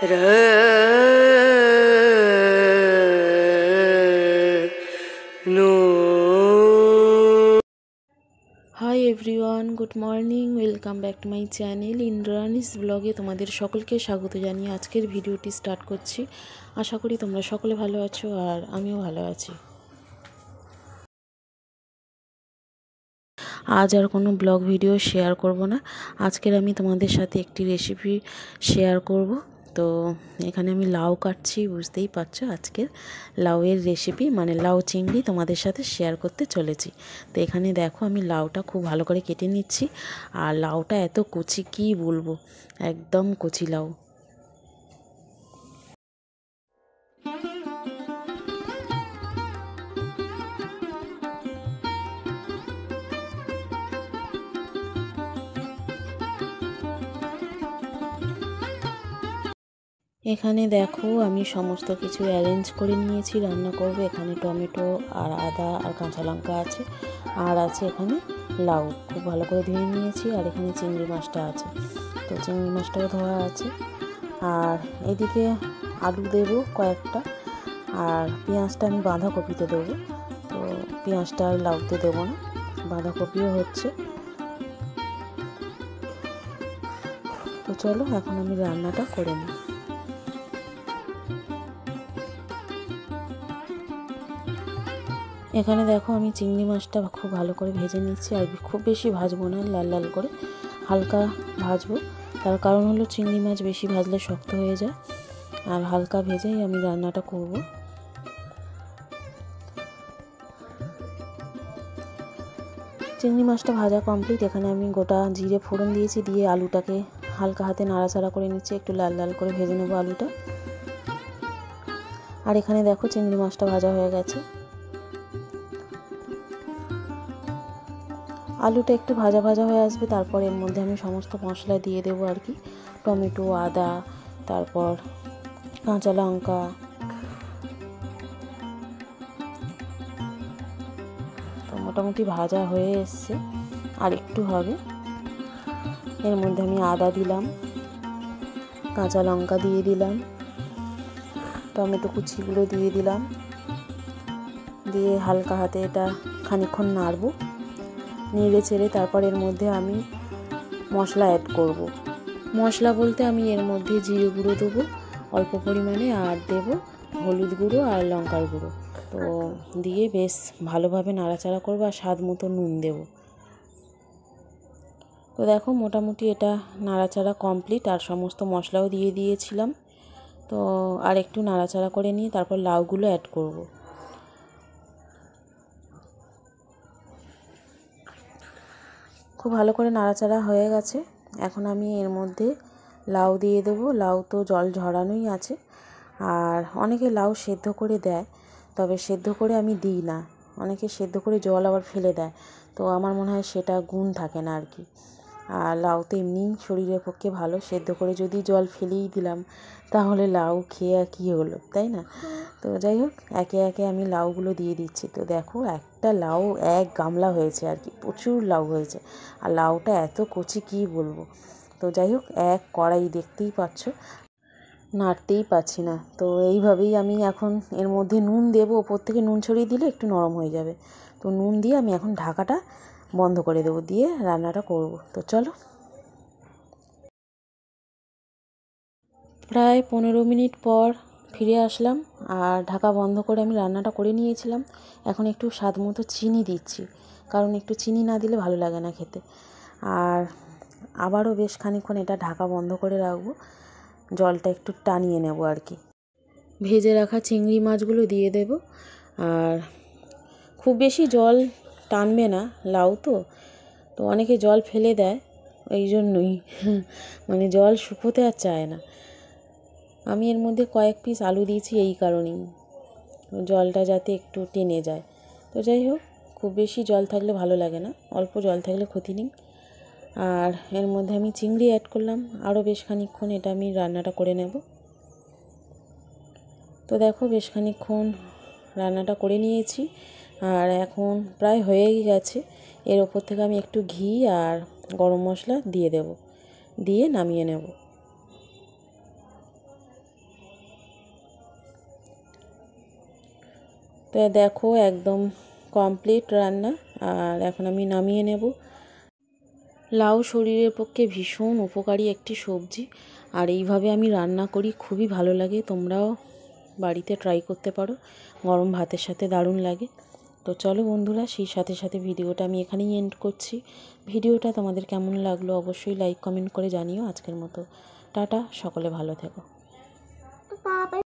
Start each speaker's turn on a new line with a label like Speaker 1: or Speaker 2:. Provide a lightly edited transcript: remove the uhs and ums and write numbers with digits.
Speaker 1: र नो। Hi everyone, good morning, welcome back to my channel Indrani's ব্লগে তোমাদের সকলকে স্বাগত জানিয়ে আজকের ভিডিওটি স্টার্ট করছি। আশা করি তোমরা সকলে ভালো আছো আর আমিও ভালো আছি। আজ আর কোনো ব্লগ ভিডিও শেয়ার করব না। আজকের আমি তোমাদের সাথে একটি রেসিপি শেয়ার করব। তো এখানে আমি লাউ কাটছি, বুঝতেই পারছো আজকের লাউয়ের রেসিপি মানে লাউ চিংড়ি তোমাদের সাথে শেয়ার করতে চলেছি। তো এখানে দেখো আমি লাউটা খুব ভালো করে কেটে নিচ্ছি। আর লাউটা এত কচি কী বলবো, একদম কচি লাউ। এখানে দেখো আমি সমস্ত কিছু অ্যারেঞ্জ করে নিয়েছি, রান্না করব। এখানে টমেটো আর আদা আর কাঁচা লঙ্কা আছে, আর আছে এখানে লাউ খুব ভালো করে ধুয়ে নিয়েছি। আর এখানে চিংড়ি মাছটা আছে, তো চিংড়ি মাছটাও ধোয়া আছে। আর এদিকে আলু দেবো কয়েকটা, আর পেঁয়াজটা আমি বাঁধাকপিতে দেবো। তো পেঁয়াজটা আর লাউতে দেবো না, বাঁধাকপিও হচ্ছে। তো চলো এখন আমি রান্নাটা করে নিই। এখানে দেখো আমি চিংড়ি মাছটা খুব ভালো করে ভেজে নিচ্ছি, আর খুব বেশি ভাজবো না, লাল লাল করে হালকা ভাজবো। তার কারণ হলো চিংড়ি মাছ বেশি ভাজলে শক্ত হয়ে যায়, আর হালকা ভেজেই আমি রান্নাটা করব। চিংড়ি মাছটা ভাজা কমপ্লিট। এখানে আমি গোটা জিরে ফোড়ন দিয়েছি, দিয়ে আলুটাকে হালকা হাতে নাড়াচাড়া করে নিচ্ছি, একটু লাল লাল করে ভেজে নেবো আলুটা। আর এখানে দেখো চিংড়ি মাছটা ভাজা হয়ে গেছে। আলুটা একটু ভাজা ভাজা হয়ে আসবে, তারপর এর মধ্যে আমি সমস্ত মশলা দিয়ে দেবো আর কি। টমেটো, আদা, তারপর কাঁচা লঙ্কা, তো মোটামুটি ভাজা হয়ে এসছে, আর একটু হবে। এর মধ্যে আমি আদা দিলাম, কাঁচা লঙ্কা দিয়ে দিলাম, টমেটো কুচিগুলো দিয়ে দিলাম, দিয়ে হালকা হাতে এটা খানিকক্ষণ নাড়ব। নেড়ে চেড়ে তারপর এর মধ্যে আমি মশলা অ্যাড করব। মশলা বলতে আমি এর মধ্যে জিরে গুঁড়ো দেবো অল্প পরিমাণে, আর দেব হলুদ গুঁড়ো আর লঙ্কার গুঁড়ো। তো দিয়ে বেশ ভালোভাবে নাড়াচাড়া করবো, আর স্বাদ মতো নুন দেব। তো দেখো মোটামুটি এটা নাড়াচাড়া কমপ্লিট, আর সমস্ত মশলাও দিয়ে দিয়েছিলাম। তো আর একটু নাড়াচাড়া করে নিয়ে তারপর লাউগুলো অ্যাড করব। খুব ভালো করে নাড়াচাড়া হয়ে গেছে। এখন আমি এর মধ্যে লাউ দিয়ে দেবো। লাউ তো জল ঝরানোই আছে, আর অনেকে লাউ সেদ্ধ করে দেয়, তবে সেদ্ধ করে আমি দিই না। অনেকে সেদ্ধ করে জল আবার ফেলে দেয়, তো আমার মনে হয় সেটা গুণ থাকে না আর কি। আর লাউ তো এমনি শরীরের পক্ষে ভালো, সেদ্ধ করে যদি জল ফেলেই দিলাম তাহলে লাউ খেয়ে কী হলো, তাই না? তো যাই হোক, একে একে আমি লাউগুলো দিয়ে দিচ্ছি। তো দেখো একটা লাউ এক গামলা হয়েছে আর কি, প্রচুর লাউ হয়েছে। আর লাউটা এত কচি কী বলবো। তো যাই হোক, এক কড়াই দেখতেই পাচ্ছ, নাড়তেই পাচ্ছি না। তো এইভাবেই আমি এখন এর মধ্যে নুন দেবো, ওপর থেকে নুন ছড়িয়ে দিলে একটু নরম হয়ে যাবে। তো নুন দিয়ে আমি এখন ঢাকাটা বন্ধ করে দেবো, দিয়ে রান্নাটা করব। তো চলো। প্রায় 15 মিনিট পর ফিরে আসলাম, আর ঢাকা বন্ধ করে আমি রান্নাটা করে নিয়েছিলাম। এখন একটু স্বাদ মতো চিনি দিচ্ছি, কারণ একটু চিনি না দিলে ভালো লাগে না খেতে। আর আবারও বেশ খানিকক্ষণ এটা ঢাকা বন্ধ করে রাখবো, জলটা একটু টানিয়ে নেব আর কি। ভেজে রাখা চিংড়ি মাছগুলো দিয়ে দেব। আর খুব বেশি জল টানবে না, লাউ তো, তো অনেকে জল ফেলে দেয়, এই জন্যই মানে জল শুকোতে আর চায় না। আমি এর মধ্যে কয়েক পিস আলু দিয়েছি এই কারণেই, জলটা যাতে একটু টেনে যায়। তো যাই হোক, খুব বেশি জল থাকলে ভালো লাগে না, অল্প জল থাকলে ক্ষতি নেই। আর এর মধ্যে আমি চিংড়ি অ্যাড করলাম, আরও বেশ খানিকক্ষণ এটা আমি রান্নাটা করে নেব। তো দেখো বেশ খানিকক্ষণ রান্নাটা করে নিয়েছি, আর এখন প্রায় হয়েই গেছে। এর ওপর থেকে আমি একটু ঘি আর গরম মশলা দিয়ে দেব, দিয়ে নামিয়ে নেব। তো দেখো একদম কমপ্লিট রান্না। আর এখন আমি নামিয়ে নেব। লাউ শরীরের পক্ষে ভীষণ উপকারী একটি সবজি, আর এইভাবে আমি রান্না করি, খুবই ভালো লাগে। তোমরাও বাড়িতে ট্রাই করতে পারো, গরম ভাতের সাথে দারুণ লাগে। তো চলো বন্ধুরা, সেই সাথে সাথে ভিডিওটা আমি এখানেই এন্ড করছি। ভিডিওটা তোমাদের কেমন লাগলো অবশ্যই লাইক কমেন্ট করে জানিও। আজকের মতো টাটা, সকলে ভালো থেকো।